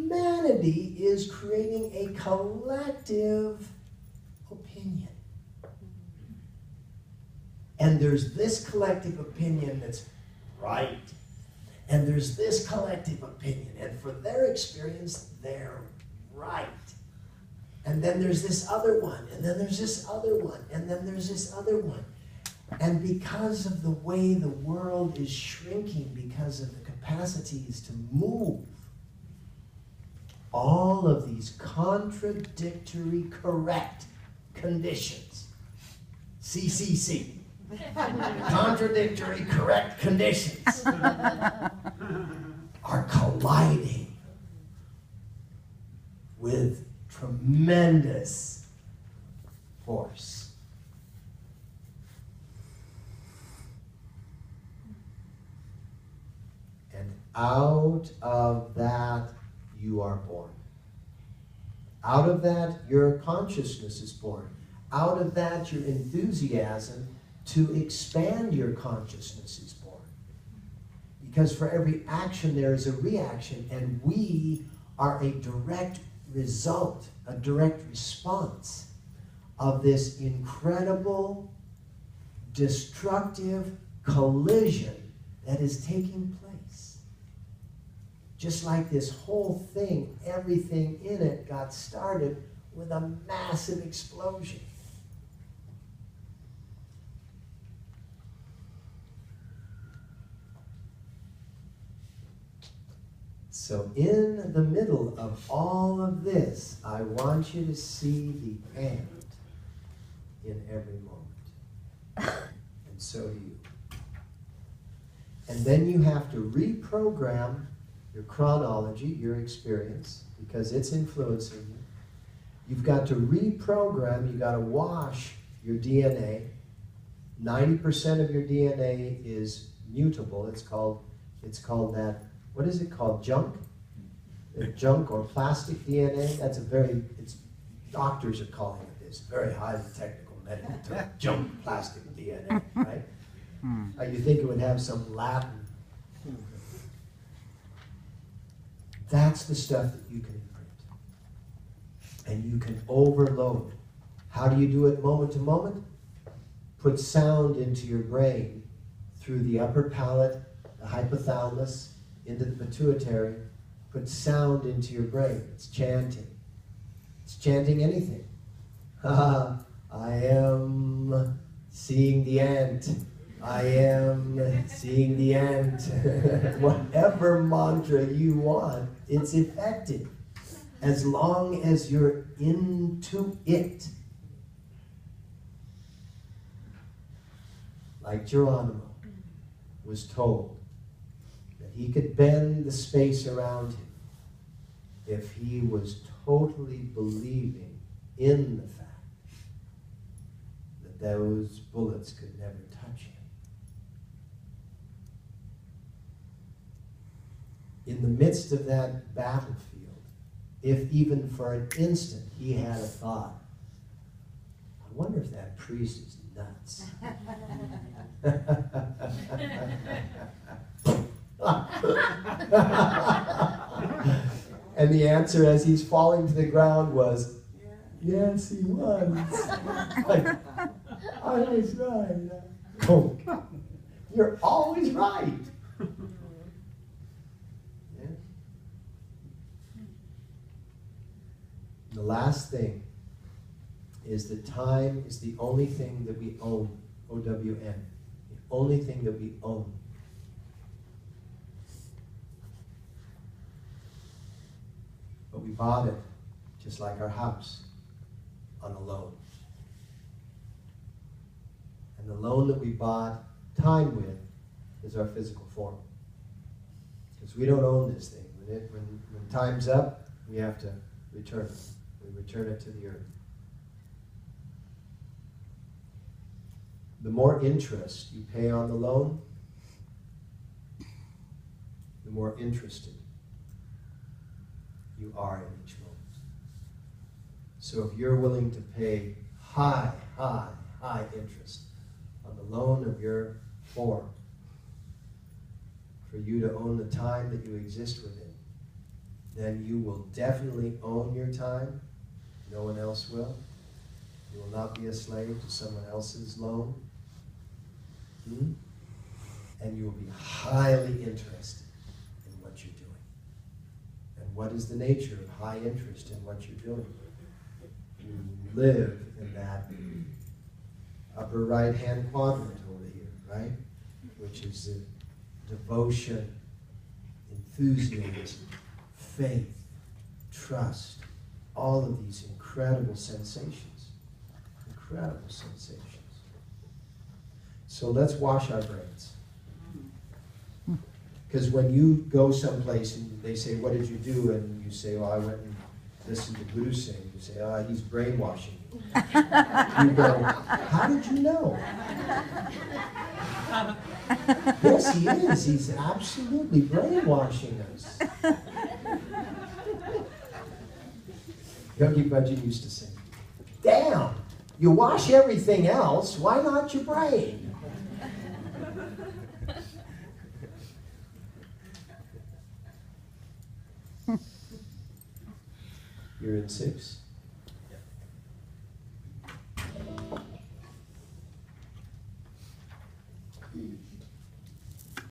humanity is creating a collective opinion. And there's this collective opinion that's right. And there's this collective opinion. And for their experience, they're right. And then there's this other one. And then there's this other one. And then there's this other one. And because of the way the world is shrinking, because of the capacities to move, all of these contradictory correct conditions, CCC, contradictory correct conditions, are colliding with tremendous force. And out of that, you are born. Out of that, your consciousness is born. Out of that, your enthusiasm to expand your consciousness is born. Because for every action, there is a reaction, and we are a direct result, a direct response of this incredible, destructive collision that is taking place. Just like this whole thing, everything in it got started with a massive explosion. So in the middle of all of this, I want you to see the end in every moment. And so do you. And then you have to reprogram your chronology, your experience, because it's influencing you. You've got to reprogram, you've got to wash your DNA. 90% of your DNA is mutable. It's called that, what is it called, junk? Junk or plastic DNA? That's doctors are calling it this, very highly technical medical term, junk plastic DNA, right? You think it would have some Latin. That's the stuff that you can imprint. And you can overload. How do you do it moment to moment? Put sound into your brain through the upper palate, the hypothalamus, into the pituitary. Put sound into your brain. It's chanting. It's chanting anything. I am seeing the ant. I am seeing the ant. Whatever mantra you want, it's effective. As long as you're into it. Like Geronimo was told that he could bend the space around him if he was totally believing in the fact that those bullets could never touch him. In the midst of that battlefield, if even for an instant he had a thought, I wonder if that priest is nuts. And the answer as he's falling to the ground was, yes, he was. Like, I was right. Oh, you're always right. The last thing is that time is the only thing that we own, O-W-N, the only thing that we own. But we bought it, just like our house, on a loan. And the loan that we bought time with is our physical form. Because we don't own this thing. When time's up, we have to return it. We return it to the earth. The more interest you pay on the loan, the more interested you are in each moment. So if you're willing to pay high interest on the loan of your form, for you to own the time that you exist within, then you will definitely own your time. No one else will. You will not be a slave to someone else's loan. And you will be highly interested in what you're doing. And what is the nature of high interest in what you're doing? You live in that upper right-hand quadrant over here, right? Which is the devotion, enthusiasm, faith, trust, all of these incredible sensations. Incredible sensations. So let's wash our brains. Because when you go someplace and they say, what did you do? And you say, well, I went and listened to Guru Singh. You say, oh, he's brainwashing you. You go, how did you know? Yes, he is. He's absolutely brainwashing us. Yogi Bhajan used to say, damn, you wash everything else, why not your brain? You're in 6.